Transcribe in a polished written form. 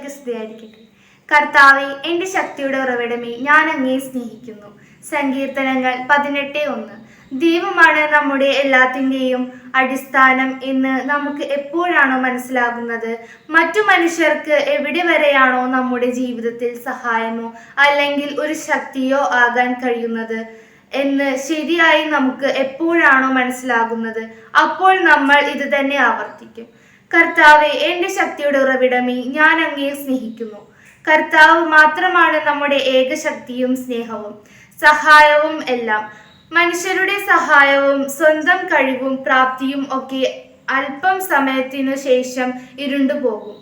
ഈശോമിശിഹായ്ക്ക് സ്തുതിയായിരിക്കട്ടെ. കർത്താവേ, എൻ്റെ ശക്തിയുടെ ഉറവിടമേ, ഞാൻ അങ്ങയെ സ്നേഹിക്കുന്നു. സങ്കീർത്തനങ്ങൾ 18:1. ദൈവമാണ് നമ്മുടെ എല്ലാത്തിൻ്റെയും അടിസ്ഥാനം എന്ന് നമുക്ക് എപ്പോഴാണോ മനസ്സിലാകുന്നത്, മറ്റു മനുഷ്യർക്ക് എവിടെ വരെയാണോ നമ്മുടെ ജീവിതത്തിൽ സഹായമോ അല്ലെങ്കിൽ ഒരു ശക്തിയോ ആകാൻ കഴിയുന്നത് എന്ന് ശരിയായി നമുക്ക് എപ്പോഴാണോ മനസ്സിലാകുന്നത്, അപ്പോൾ നമ്മൾ ഇത് തന്നെ ആവർത്തിക്കും. കർത്താവേ, എൻ്റെ ശക്തിയുടെ ഉറവിടമേ, ഞാൻ അങ്ങയെ സ്നേഹിക്കുന്നു. കർത്താവ് മാത്രമാണ് നമ്മുടെ ഏക ശക്തിയും സ്നേഹവും സഹായവും എല്ലാം. മനുഷ്യരുടെ സഹായവും സ്വന്തം കഴിവും പ്രാപ്തിയും ഒക്കെ അല്പം സമയത്തിനു ശേഷം ഇരുണ്ടുപോകും.